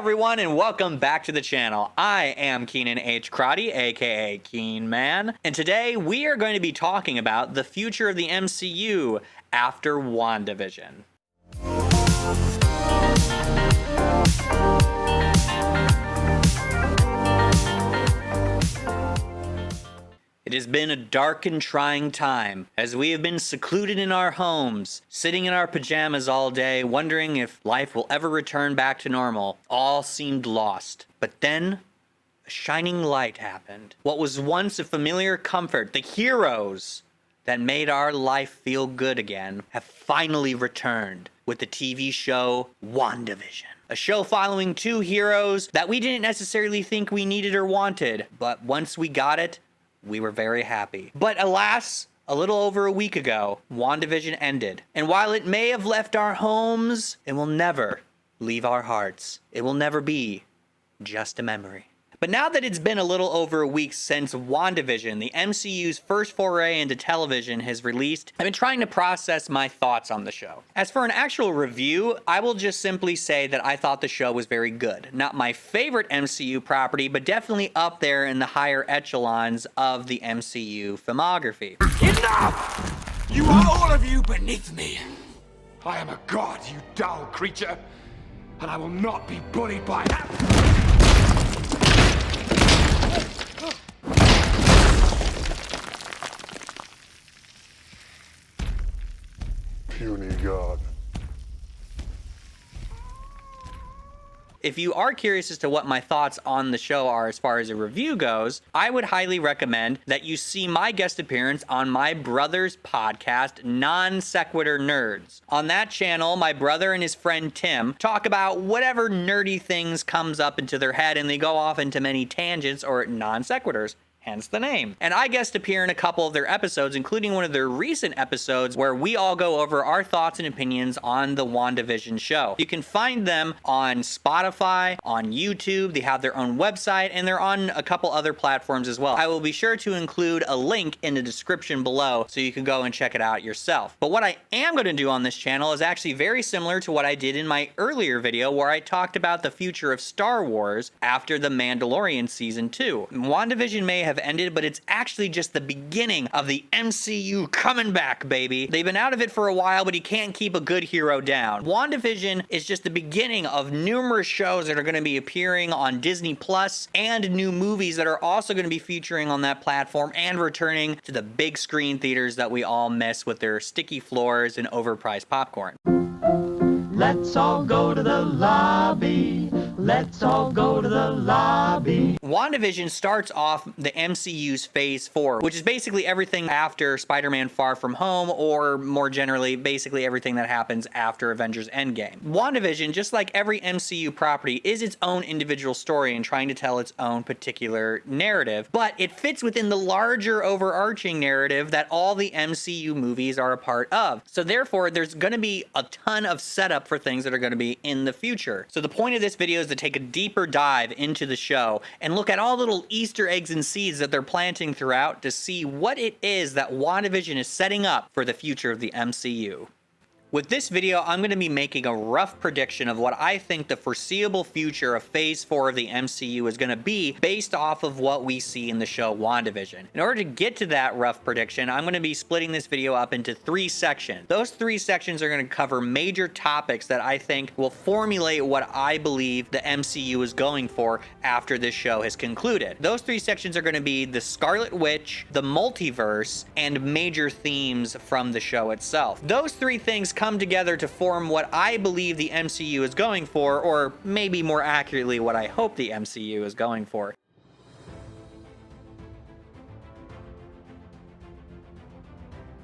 everyone, and welcome back to the channel. I am Keenan H. Crotty, aka Keenman, and today we are going to be talking about the future of the MCU after WandaVision. It has been a dark and trying time, as we have been secluded in our homes, sitting in our pajamas all day, wondering if life will ever return back to normal. All seemed lost. But then, a shining light happened. What was once a familiar comfort, the heroes that made our life feel good again, have finally returned with the TV show WandaVision. A show following two heroes that we didn't necessarily think we needed or wanted, but once we got it, we were very happy. But alas, a little over a week ago, WandaVision ended. And while it may have left our homes, it will never leave our hearts. It will never be just a memory. But now that it's been a little over a week since WandaVision, the MCU's first foray into television, has released, I've been trying to process my thoughts on the show. As for an actual review, I will just simply say that I thought the show was very good. Not my favorite MCU property, but definitely up there in the higher echelons of the MCU filmography. Enough! You are all of you beneath me. I am a god, you dull creature, and I will not be bullied by that. Puny god. If you are curious as to what my thoughts on the show are as far as a review goes, I would highly recommend that you see my guest appearance on my brother's podcast, Non Sequitur Nerds. On that channel, my brother and his friend Tim talk about whatever nerdy things comes up into their head, and they go off into many tangents or non sequiturs. Hence the name. And I guest appear in a couple of their episodes, including one of their recent episodes where we all go over our thoughts and opinions on the WandaVision show. You can find them on Spotify, on YouTube, they have their own website, and they're on a couple other platforms as well. I will be sure to include a link in the description below so you can go and check it out yourself. But what I am going to do on this channel is actually very similar to what I did in my earlier video where I talked about the future of Star Wars after The Mandalorian Season 2. WandaVision may have ended, but it's actually just the beginning of the MCU coming back, baby. They've been out of it for a while, but you can't keep a good hero down. WandaVision is just the beginning of numerous shows that are going to be appearing on Disney Plus and new movies that are also going to be featuring on that platform and returning to the big screen theaters that we all miss with their sticky floors and overpriced popcorn. Let's all go to the lobby. Let's all go to the lobby. WandaVision starts off the MCU's Phase 4, which is basically everything after Spider-Man Far From Home, or more generally, basically everything that happens after Avengers Endgame. WandaVision, just like every MCU property, is its own individual story and trying to tell its own particular narrative, but it fits within the larger overarching narrative that all the MCU movies are a part of. So therefore, there's going to be a ton of setup for things that are going to be in the future. So the point of this video is to take a deeper dive into the show and look at all little Easter eggs and seeds that they're planting throughout to see what it is that WandaVision is setting up for the future of the MCU. With this video, I'm going to be making a rough prediction of what I think the foreseeable future of Phase 4 of the MCU is going to be based off of what we see in the show WandaVision. In order to get to that rough prediction, I'm going to be splitting this video up into 3 sections. Those 3 sections are going to cover major topics that I think will formulate what I believe the MCU is going for after this show has concluded. Those 3 sections are going to be the Scarlet Witch, the Multiverse, and major themes from the show itself. Those 3 things come together to form what I believe the MCU is going for, or maybe more accurately, what I hope the MCU is going for.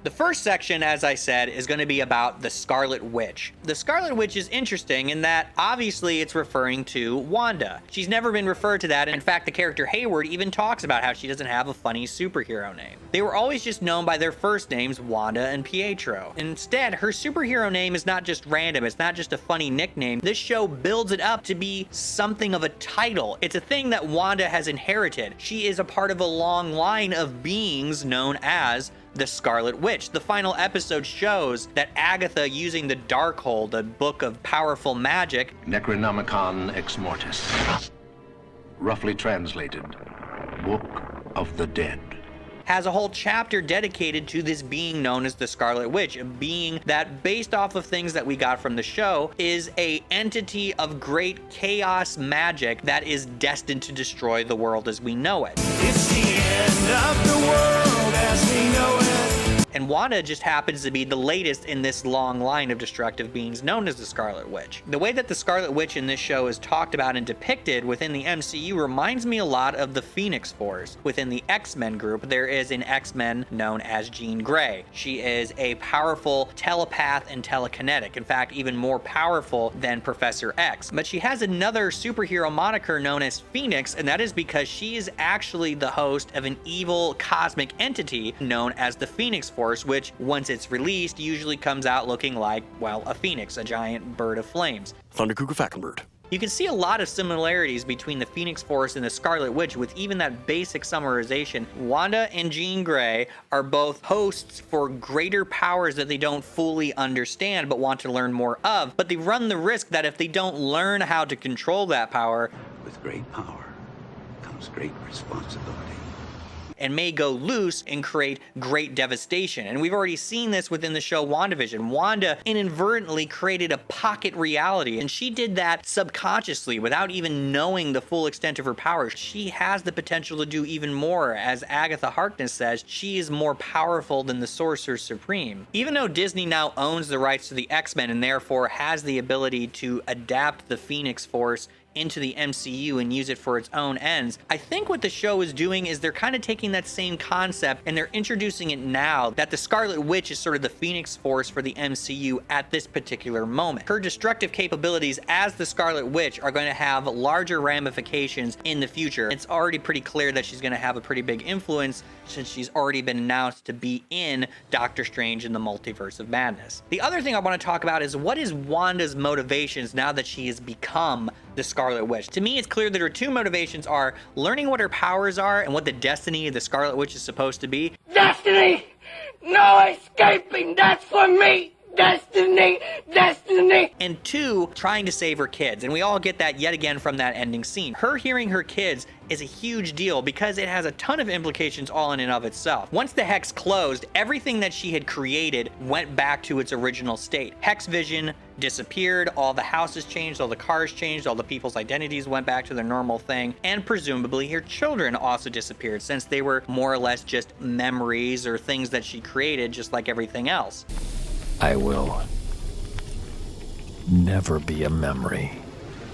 The first section, as I said, is going to be about the Scarlet Witch. The Scarlet Witch is interesting in that obviously it's referring to Wanda. She's never been referred to that. In fact, the character Hayward even talks about how she doesn't have a funny superhero name. They were always just known by their first names, Wanda and Pietro. Instead, her superhero name is not just random. It's not just a funny nickname. This show builds it up to be something of a title. It's a thing that Wanda has inherited. She is a part of a long line of beings known as the Scarlet Witch. The final episode shows that Agatha, using the Darkhold, a book of powerful magic, Necronomicon Ex Mortis. Roughly translated, Book of the Dead, has a whole chapter dedicated to this being known as the Scarlet Witch, a being that, based off of things that we got from the show, is a entity of great chaos magic that is destined to destroy the world as we know it. It's the end of the world as we know it. And Wanda just happens to be the latest in this long line of destructive beings known as the Scarlet Witch. The way that the Scarlet Witch in this show is talked about and depicted within the MCU reminds me a lot of the Phoenix Force. Within the X-Men group, there is an X-Men known as Jean Grey. She is a powerful telepath and telekinetic, in fact, even more powerful than Professor X. But she has another superhero moniker known as Phoenix, and that is because she is actually the host of an evil cosmic entity known as the Phoenix Force, which, once it's released, usually comes out looking like, well, a phoenix, a giant bird of flames. Thunderkugelfackenbird. You can see a lot of similarities between the Phoenix Force and the Scarlet Witch with even that basic summarization. Wanda and Jean Grey are both hosts for greater powers that they don't fully understand but want to learn more of, but they run the risk that if they don't learn how to control that power, with great power comes great responsibility, and may go loose and create great devastation. And we've already seen this within the show WandaVision. Wanda inadvertently created a pocket reality, and she did that subconsciously without even knowing the full extent of her powers. She has the potential to do even more. As Agatha Harkness says, she is more powerful than the Sorcerer Supreme. Even though Disney now owns the rights to the X-Men and therefore has the ability to adapt the Phoenix Force into the MCU and use it for its own ends, I think what the show is doing is they're kind of taking that same concept and they're introducing it now that the Scarlet Witch is sort of the Phoenix Force for the MCU at this particular moment. Her destructive capabilities as the Scarlet Witch are going to have larger ramifications in the future. It's already pretty clear that she's going to have a pretty big influence since she's already been announced to be in Doctor Strange in the Multiverse of Madness. The other thing I want to talk about is what is Wanda's motivations now that she has become the Scarlet Witch. To me, it's clear that her two motivations are learning what her powers are and what the destiny of the Scarlet Witch is supposed to be. Destiny! No escaping! That's for me! Destiny! Destiny! And two, trying to save her kids. And we all get that yet again from that ending scene. Her hearing her kids is a huge deal because it has a ton of implications all in and of itself. Once the Hex closed, everything that she had created went back to its original state. Hex Vision disappeared, all the houses changed, all the cars changed, all the people's identities went back to their normal thing, and presumably her children also disappeared since they were more or less just memories or things that she created just like everything else. I will never be a memory.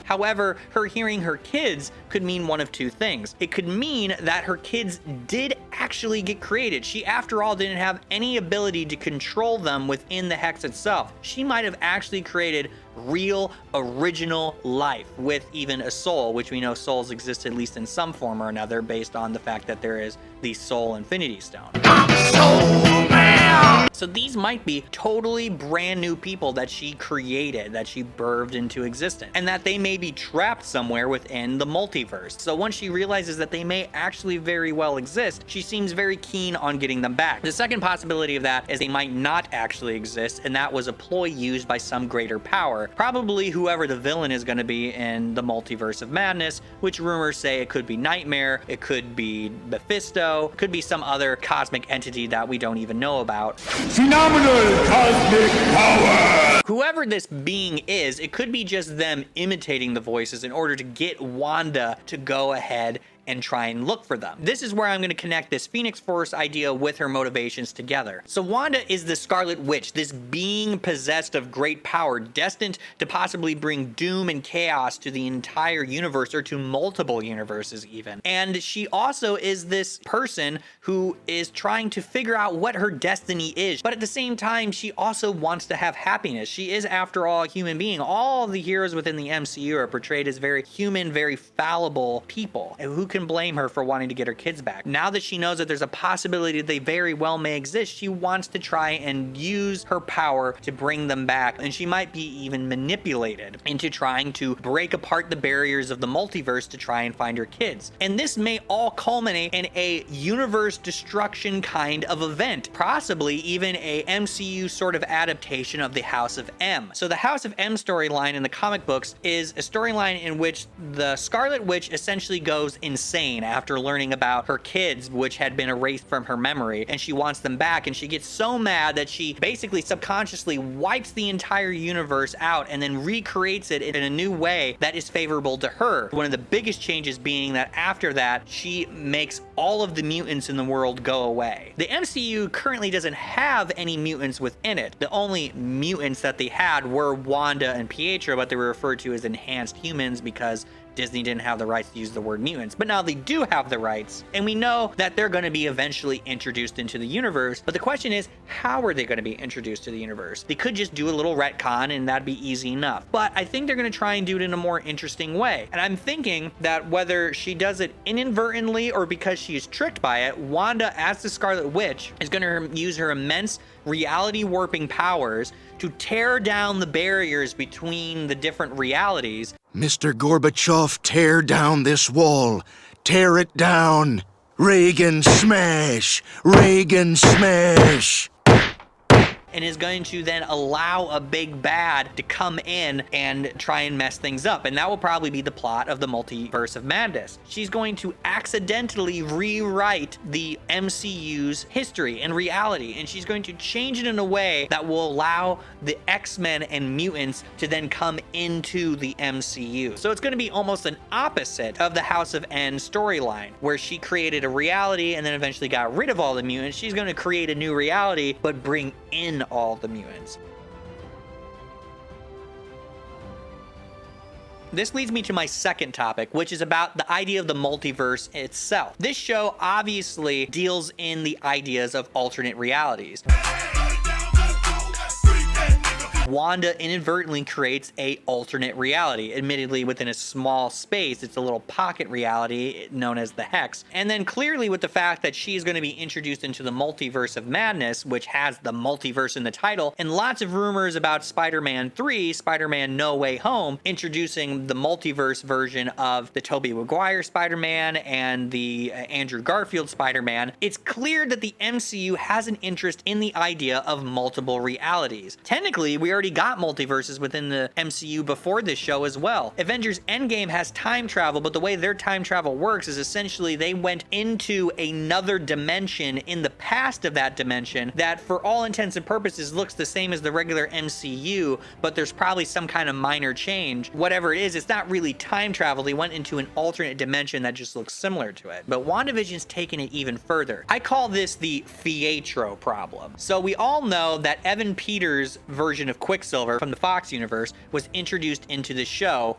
However, her hearing her kids could mean one of two things. It could mean that her kids did actually get created. She, after all, didn't have any ability to control them within the Hex itself. She might have actually created real, original life with even a soul, which we know souls exist at least in some form or another based on the fact that there is the Soul Infinity Stone. So these might be totally brand new people that she created, that she birthed into existence, and that they may be trapped somewhere within the multiverse. So once she realizes that they may actually very well exist, she seems very keen on getting them back. The second possibility of that is they might not actually exist, and that was a ploy used by some greater power, probably whoever the villain is going to be in the Multiverse of Madness, which rumors say it could be Nightmare, it could be Mephisto, could be some other cosmic entity that we don't even know about. Phenomenal cosmic power! Whoever this being is, it could be just them imitating the voices in order to get Wanda to go ahead and try and look for them. This is where I'm going to connect this Phoenix Force idea with her motivations together. So Wanda is the Scarlet Witch, this being possessed of great power, destined to possibly bring doom and chaos to the entire universe, or to multiple universes even. And she also is this person who is trying to figure out what her destiny is, but at the same time, she also wants to have happiness. She is, after all, a human being. All of the heroes within the MCU are portrayed as very human, very fallible people who can blame her for wanting to get her kids back? Now that she knows that there's a possibility that they very well may exist, she wants to try and use her power to bring them back, and she might be even manipulated into trying to break apart the barriers of the multiverse to try and find her kids. And this may all culminate in a universe destruction kind of event, possibly even a MCU sort of adaptation of the House of M. So the House of M storyline in the comic books is a storyline in which the Scarlet Witch essentially goes insane after learning about her kids, which had been erased from her memory, and she wants them back, and she gets so mad that she basically subconsciously wipes the entire universe out and then recreates it in a new way that is favorable to her. One of the biggest changes being that after that, she makes all of the mutants in the world go away. The MCU currently doesn't have any mutants within it. The only mutants that they had were Wanda and Pietro, but they were referred to as enhanced humans because Disney didn't have the rights to use the word mutants, but now they do have the rights, and we know that they're going to be eventually introduced into the universe. But the question is, how are they going to be introduced to the universe? They could just do a little retcon and that'd be easy enough, but I think they're going to try and do it in a more interesting way. And I'm thinking that whether she does it inadvertently or because she is tricked by it, Wanda, as the Scarlet Witch, is going to use her immense reality warping powers to tear down the barriers between the different realities. Mr. Gorbachev, tear down this wall. Tear it down. Reagan smash. Reagan smash. And is going to then allow a big bad to come in and try and mess things up. And that will probably be the plot of the Multiverse of Madness. She's going to accidentally rewrite the MCU's history and reality, and she's going to change it in a way that will allow the X-Men and mutants to then come into the MCU. So it's going to be almost an opposite of the House of N storyline, where she created a reality and then eventually got rid of all the mutants. She's going to create a new reality, but bring in all the mutants. This leads me to my second topic, which is about the idea of the multiverse itself. This show obviously deals in the ideas of alternate realities. Wanda inadvertently creates a alternate reality, admittedly within a small space. It's a little pocket reality known as the Hex. And then clearly with the fact that she's going to be introduced into the Multiverse of Madness, which has the multiverse in the title, and lots of rumors about Spider-Man 3, Spider-Man No Way Home, introducing the multiverse version of the Tobey Maguire Spider-Man and the Andrew Garfield Spider-Man, it's clear that the MCU has an interest in the idea of multiple realities. Technically, we already got multiverses within the MCU before this show as well. Avengers Endgame has time travel, but the way their time travel works is essentially they went into another dimension in the past of that dimension that for all intents and purposes looks the same as the regular MCU, but there's probably some kind of minor change. Whatever it is, it's not really time travel. They went into an alternate dimension that just looks similar to it. But WandaVision's taken it even further. I call this the Pietro problem. So we all know that Evan Peters' version of Quicksilver from the Fox universe was introduced into the show.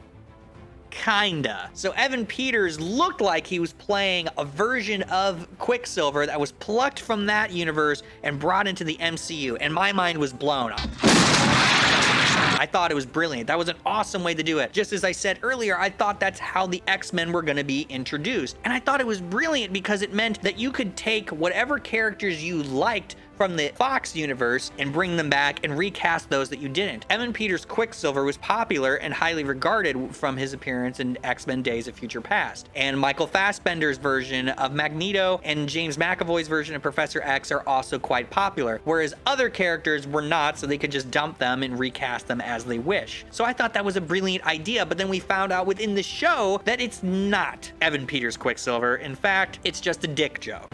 Kinda. So Evan Peters looked like he was playing a version of Quicksilver that was plucked from that universe and brought into the MCU, and my mind was blown up. I thought it was brilliant. That was an awesome way to do it. Just as I said earlier, I thought that's how the X-Men were going to be introduced. And I thought it was brilliant because it meant that you could take whatever characters you liked from the Fox universe and bring them back and recast those that you didn't. Evan Peters' Quicksilver was popular and highly regarded from his appearance in X-Men Days of Future Past. And Michael Fassbender's version of Magneto and James McAvoy's version of Professor X are also quite popular, whereas other characters were not, so they could just dump them and recast them as they wish. So I thought that was a brilliant idea, but then we found out within the show that it's not Evan Peters' Quicksilver. In fact, it's just a dick joke.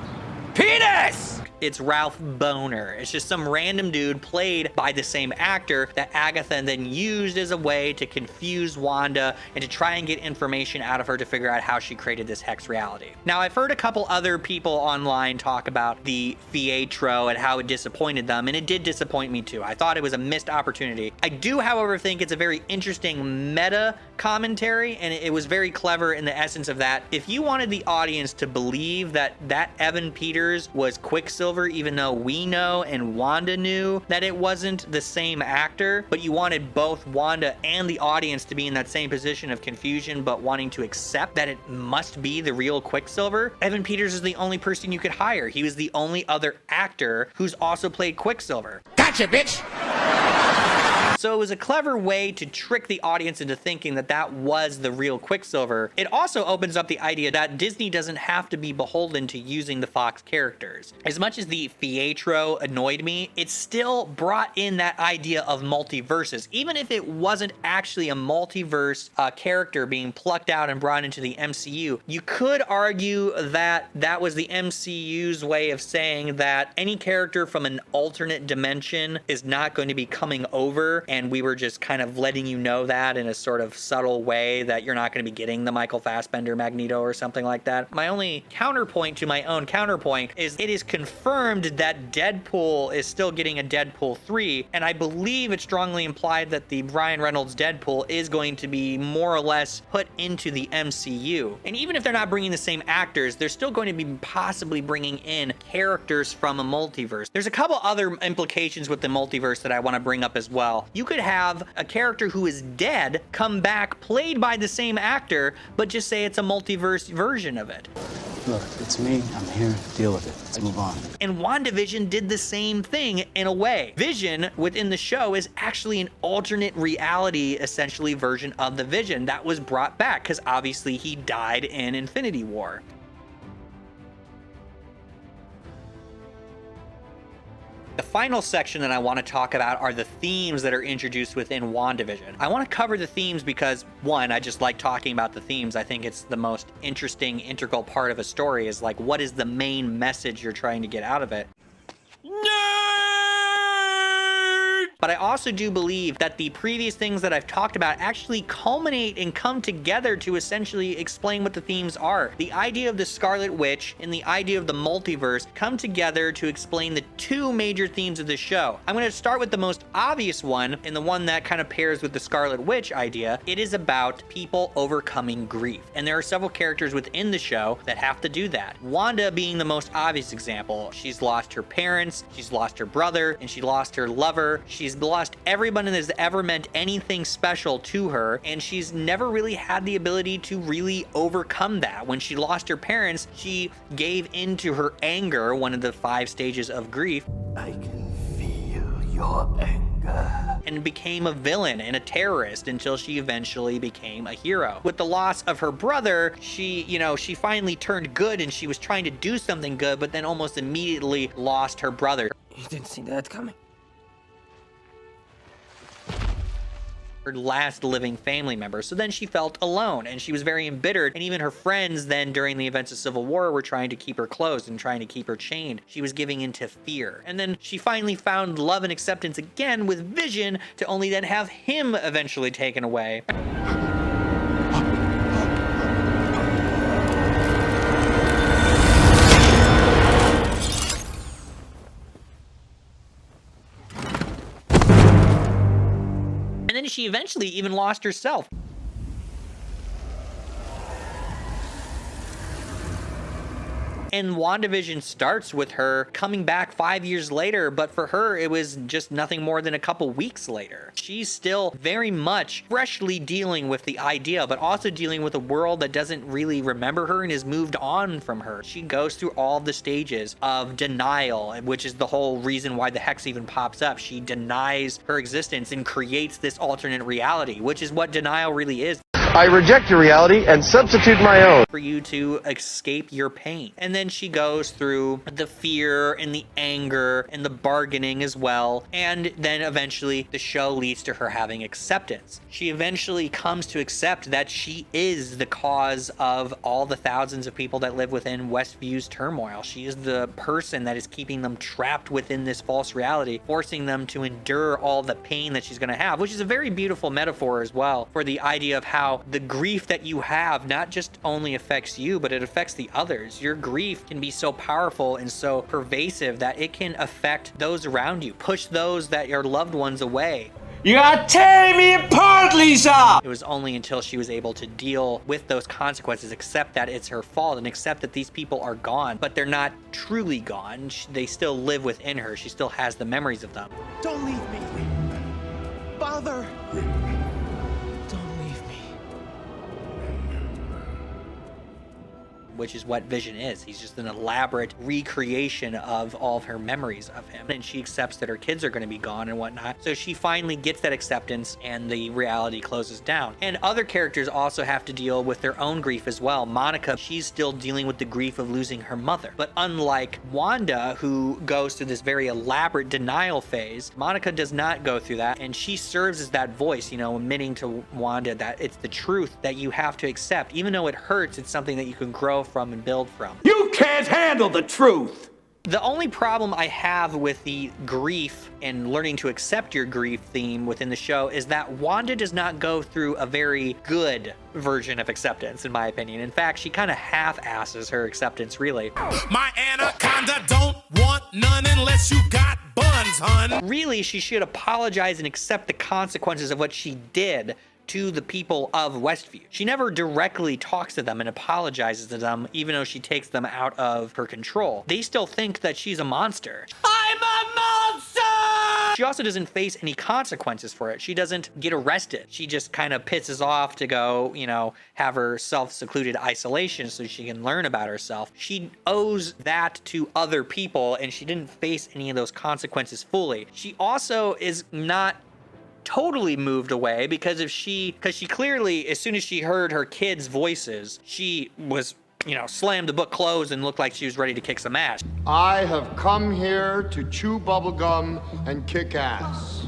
Penis! It's Ralph Boner. It's just some random dude played by the same actor that Agatha then used as a way to confuse Wanda and to try and get information out of her to figure out how she created this Hex reality. Now, I've heard a couple other people online talk about the Pietro and how it disappointed them, and it did disappoint me too. I thought it was a missed opportunity. I do, however, think it's a very interesting meta commentary, and it was very clever in the essence of that. If you wanted the audience to believe that Evan Peters was Quicksilver Quicksilver, even though we know and Wanda knew that it wasn't the same actor, but you wanted both Wanda and the audience to be in that same position of confusion, but wanting to accept that it must be the real Quicksilver. Evan Peters is the only person you could hire. He was the only other actor who's also played Quicksilver. Gotcha, bitch! So it was a clever way to trick the audience into thinking that that was the real Quicksilver. It also opens up the idea that Disney doesn't have to be beholden to using the Fox characters. As much as the Fietro annoyed me, it still brought in that idea of multiverses. Even if it wasn't actually a multiverse character being plucked out and brought into the MCU, you could argue that that was the MCU's way of saying that any character from an alternate dimension is not going to be coming over, and we were just kind of letting you know that in a sort of subtle way that you're not going to be getting the Michael Fassbender Magneto or something like that. My only counterpoint to my own counterpoint is it is confirmed that Deadpool is still getting a Deadpool 3, and I believe it's strongly implied that the Ryan Reynolds Deadpool is going to be more or less put into the MCU. And even if they're not bringing the same actors, they're still going to be possibly bringing in characters from a multiverse. There's a couple other implications with the multiverse that I want to bring up as well. You could have a character who is dead come back played by the same actor, but just say it's a multiverse version of it. Look, it's me. I'm here to deal with it. Let's move on. And WandaVision did the same thing in a way. Vision within the show is actually an alternate reality, essentially, version of the Vision that was brought back because obviously he died in Infinity War. The final section that I want to talk about are the themes that are introduced within WandaVision. I want to cover the themes because, one, I just like talking about the themes. I think it's the most interesting, integral part of a story is like, what is the main message you're trying to get out of it? But I also do believe that the previous things that I've talked about actually culminate and come together to essentially explain what the themes are. The idea of the Scarlet Witch and the idea of the multiverse come together to explain the two major themes of the show. I'm going to start with the most obvious one, and the one that kind of pairs with the Scarlet Witch idea. It is about people overcoming grief. And there are several characters within the show that have to do that. Wanda being the most obvious example. She's lost her parents, she's lost her brother, and she lost her lover. She's lost everyone that has ever meant anything special to her, and she's never really had the ability to really overcome that. When she lost her parents, she gave into her anger, one of the 5 stages of grief. I can feel your anger. And became a villain and a terrorist until she eventually became a hero. With the loss of her brother, she finally turned good and she was trying to do something good, but then almost immediately lost her brother. You didn't see that coming. Her last living family member. So then she felt alone and she was very embittered. And even her friends then during the events of Civil War were trying to keep her closed and trying to keep her chained. She was giving into fear. And then she finally found love and acceptance again with Vision to only then have him eventually taken away. And then she eventually even lost herself. And WandaVision starts with her coming back 5 years later, but for her, it was just nothing more than a couple weeks later. She's still very much freshly dealing with the idea, but also dealing with a world that doesn't really remember her and has moved on from her. She goes through all the stages of denial, which is the whole reason why the Hex even pops up. She denies her existence and creates this alternate reality, which is what denial really is. I reject your reality and substitute my own. For you to escape your pain. And then she goes through the fear and the anger and the bargaining as well. And then eventually the show leads to her having acceptance. She eventually comes to accept that she is the cause of all the thousands of people that live within Westview's turmoil. She is the person that is keeping them trapped within this false reality, forcing them to endure all the pain that she's going to have, which is a very beautiful metaphor as well for the idea of how the grief that you have not just only affects you, but it affects the others. Your grief can be so powerful and so pervasive that it can affect those around you, push those that are loved ones away. You are tearing me apart, Lisa! It was only until she was able to deal with those consequences, accept that it's her fault, and accept that these people are gone, but they're not truly gone. They still live within her. She still has the memories of them. Don't leave me. Father. Don't leave me. Which is what Vision is. He's just an elaborate recreation of all of her memories of him. And she accepts that her kids are going to be gone and whatnot. So she finally gets that acceptance and the reality closes down. And other characters also have to deal with their own grief as well. Monica, she's still dealing with the grief of losing her mother. But unlike Wanda, who goes through this very elaborate denial phase, Monica does not go through that. And she serves as that voice, you know, admitting to Wanda that it's the truth that you have to accept. Even though it hurts, it's something that you can grow from and build from. You can't handle the truth! The only problem I have with the grief and learning to accept your grief theme within the show is that Wanda does not go through a very good version of acceptance, in my opinion. In fact, she kind of half-asses her acceptance, really. My anaconda don't want none unless you got buns, hun. Really, she should apologize and accept the consequences of what she did to the people of Westview. She never directly talks to them and apologizes to them, even though she takes them out of her control. They still think that she's a monster. I'm a monster! She also doesn't face any consequences for it. She doesn't get arrested. She just kind of pisses off to go, you know, have her self-secluded isolation so she can learn about herself. She owes that to other people, and she didn't face any of those consequences fully. She also is not totally moved away because she clearly, as soon as she heard her kids' voices, she was, you know, slammed the book closed and looked like she was ready to kick some ass. I have come here to chew bubblegum and kick ass.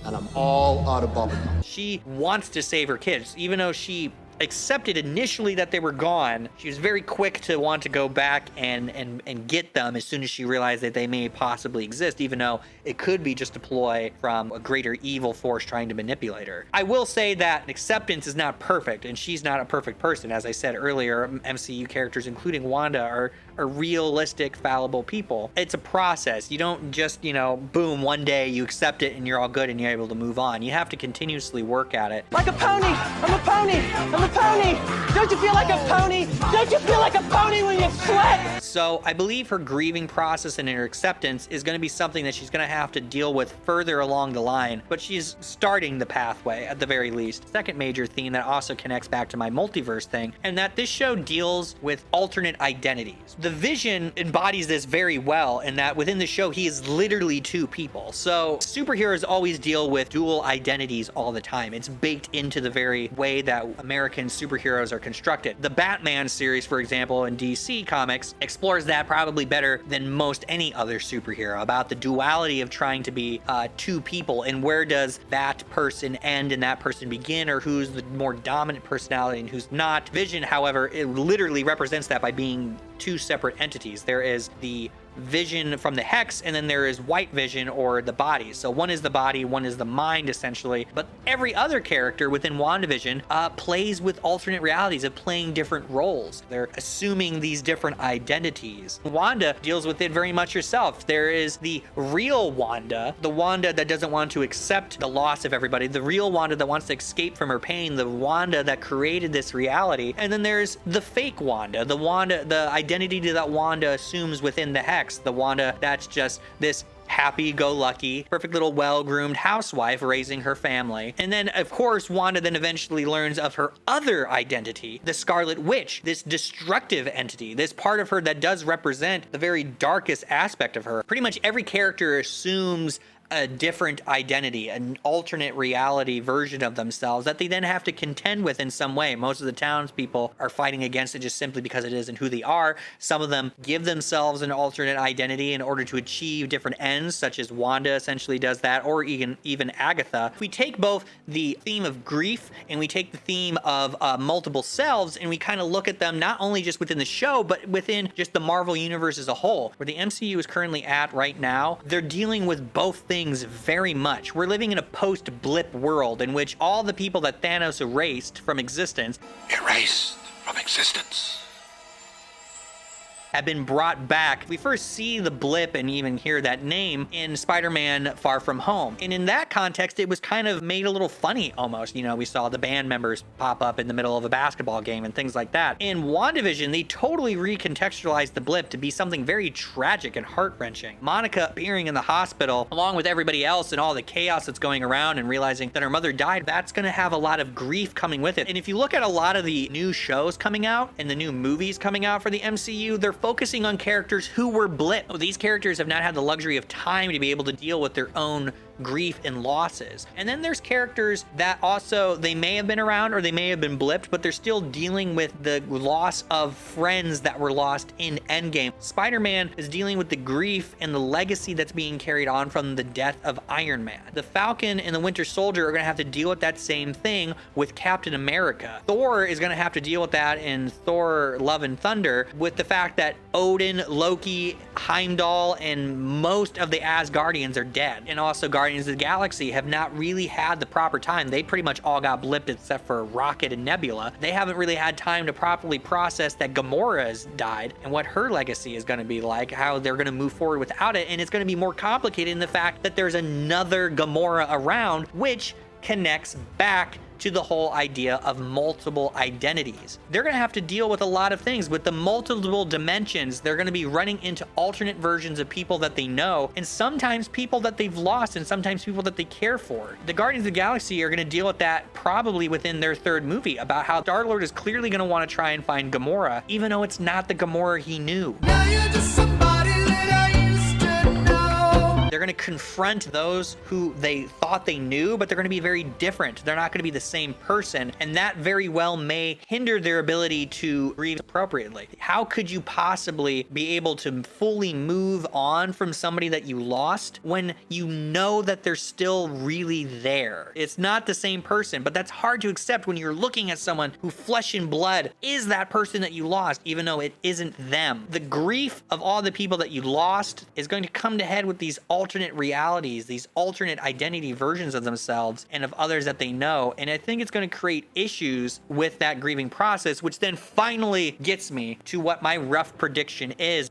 And I'm all out of bubblegum. She wants to save her kids, even though she accepted initially that they were gone. She was very quick to want to go back and get them as soon as she realized that they may possibly exist, even though it could be just a ploy from a greater evil force trying to manipulate her. I will say that acceptance is not perfect, and she's not a perfect person. As I said earlier, MCU characters, including Wanda, are realistic, fallible people. It's a process. You don't just, you know, boom, one day you accept it and you're all good and you're able to move on. You have to continuously work at it. Like a pony! I'm a pony! I'm a pony! Don't you feel like a pony? Don't you feel like a pony when you sweat? So I believe her grieving process and her acceptance is going to be something that she's going to have to deal with further along the line, but she's starting the pathway at the very least. Second major theme that also connects back to my multiverse thing, and that this show deals with alternate identities. The Vision embodies this very well in that within the show he is literally two people. So superheroes always deal with dual identities all the time. It's baked into the very way that American superheroes are constructed. The Batman series, for example, in DC Comics explores that probably better than most any other superhero, about the duality of trying to be two people, and where does that person end and that person begin, or who's the more dominant personality and who's not. Vision, however, it literally represents that by being two separate entities. There is the Vision from the Hex, and then there is White Vision, or the body. So one is the body, one is the mind, essentially. But every other character within WandaVision plays with alternate realities of playing different roles. They're assuming these different identities. Wanda deals with it very much herself. There is the real Wanda, the Wanda that doesn't want to accept the loss of everybody, the real Wanda that wants to escape from her pain, the Wanda that created this reality. And then there's the fake Wanda, the identity that Wanda assumes within the Hex, the Wanda that's just this happy-go-lucky, perfect little well-groomed housewife raising her family. And then, of course, Wanda then eventually learns of her other identity, the Scarlet Witch, this destructive entity, this part of her that does represent the very darkest aspect of her. Pretty much every character assumes a different identity, an alternate reality version of themselves that they then have to contend with in some way. Most of the townspeople are fighting against it just simply because it isn't who they are. Some of them give themselves an alternate identity in order to achieve different ends, such as Wanda essentially does that, or even Agatha. If we take both the theme of grief and we take the theme of multiple selves, and we kind of look at them not only just within the show, but within just the Marvel universe as a whole, where the MCU is currently at right now, they're dealing with both things very much. We're living in a post-blip world in which all the people that Thanos erased from existence. have been brought back. We first see the blip and even hear that name in Spider-Man Far From Home. And in that context, it was kind of made a little funny almost. You know, we saw the band members pop up in the middle of a basketball game and things like that. In WandaVision, they totally recontextualized the blip to be something very tragic and heart-wrenching. Monica appearing in the hospital along with everybody else and all the chaos that's going around and realizing that her mother died, that's going to have a lot of grief coming with it. And if you look at a lot of the new shows coming out and the new movies coming out for the MCU, they're focusing on characters who were blip. These characters have not had the luxury of time to be able to deal with their own grief and losses. And then there's characters that also, they may have been around or they may have been blipped, but they're still dealing with the loss of friends that were lost in Endgame. Spider-Man is dealing with the grief and the legacy that's being carried on from the death of Iron Man. The Falcon and the Winter Soldier are going to have to deal with that same thing with Captain America. Thor is going to have to deal with that in Thor Love and Thunder with the fact that Odin, Loki, Heimdall, and most of the Asgardians are dead. And also Guardians of the Galaxy have not really had the proper time. They pretty much all got blipped except for Rocket and Nebula. They haven't really had time to properly process that Gamora has died and what her legacy is going to be like, how they're going to move forward without it. And it's going to be more complicated in the fact that there's another Gamora around, which connects back to the whole idea of multiple identities. They're going to have to deal with a lot of things. With the multiple dimensions, they're going to be running into alternate versions of people that they know, and sometimes people that they've lost, and sometimes people that they care for. The Guardians of the Galaxy are going to deal with that probably within their third movie, about how Star-Lord is clearly going to want to try and find Gamora, even though it's not the Gamora he knew. Now you're just somebody that I used to know. They're going to confront those who they thought they knew, but they're going to be very different. They're not going to be the same person, and that very well may hinder their ability to grieve appropriately. How could you possibly be able to fully move on from somebody that you lost when you know that they're still really there? It's not the same person, but that's hard to accept when you're looking at someone who flesh and blood is that person that you lost, even though it isn't them. The grief of all the people that you lost is going to come to head with these alternate realities, these alternate identity versions of themselves and of others that they know. And I think it's going to create issues with that grieving process, which then finally gets me to what my rough prediction is.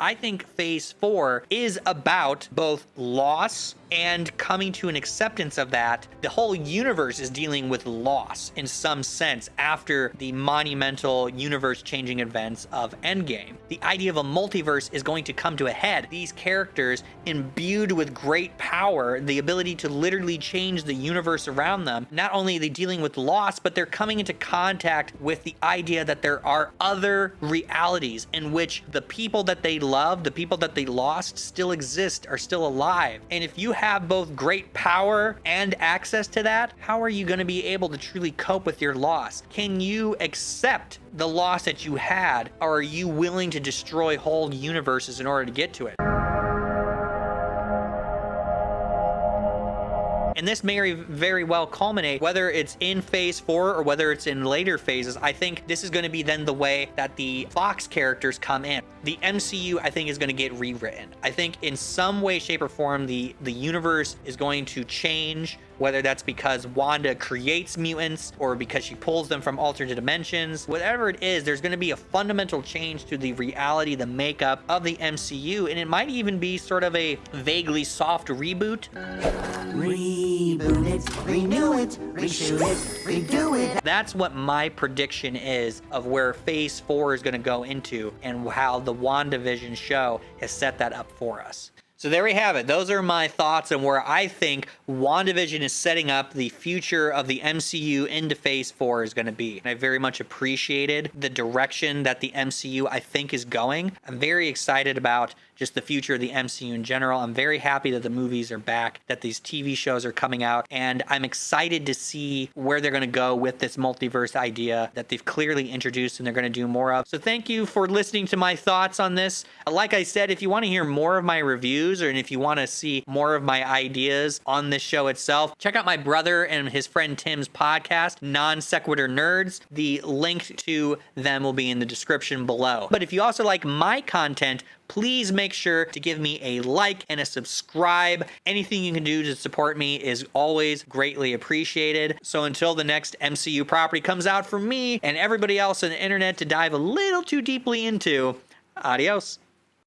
I think Phase 4 is about both loss and coming to an acceptance of that. The whole universe is dealing with loss in some sense after the monumental universe-changing events of Endgame. The idea of a multiverse is going to come to a head. These characters, imbued with great power, the ability to literally change the universe around them, not only are they dealing with loss, but they're coming into contact with the idea that there are other realities in which the people that they love, the people that they lost, still exist, are still alive. And if you have both great power and access to that, how are you going to be able to truly cope with your loss? Can you accept the loss that you had, or are you willing to destroy whole universes in order to get to it? And this may very well culminate, whether it's in Phase 4 or whether it's in later phases. I think this is going to be then the way that the Fox characters come in. The MCU, I think, is going to get rewritten. I think in some way, shape, or form, the universe is going to change, whether that's because Wanda creates mutants or because she pulls them from alternate dimensions. Whatever it is, there's going to be a fundamental change to the reality, the makeup of the MCU, and it might even be sort of a vaguely soft reboot. Reboot it, renew it, reshoot it, redo it. That's what my prediction is of where Phase 4 is going to go into and how the WandaVision show has set that up for us. So there we have it. Those are my thoughts on where I think WandaVision is setting up the future of the MCU into Phase 4 is going to be. I very much appreciated the direction that the MCU, I think, is going. I'm very excited about just the future of the MCU in general. I'm very happy that the movies are back, that these TV shows are coming out, and I'm excited to see where they're going to go with this multiverse idea that they've clearly introduced and they're going to do more of. So thank you for listening to my thoughts on this. Like I said, if you want to hear more of my reviews, or if you want to see more of my ideas on this show itself, check out my brother and his friend Tim's podcast, Non Sequitur Nerds. The link to them will be in the description below. But if you also like my content, please make make sure to give me a like and a subscribe. Anything you can do to support me is always greatly appreciated. So until the next MCU property comes out for me and everybody else on the internet to dive a little too deeply into, adios.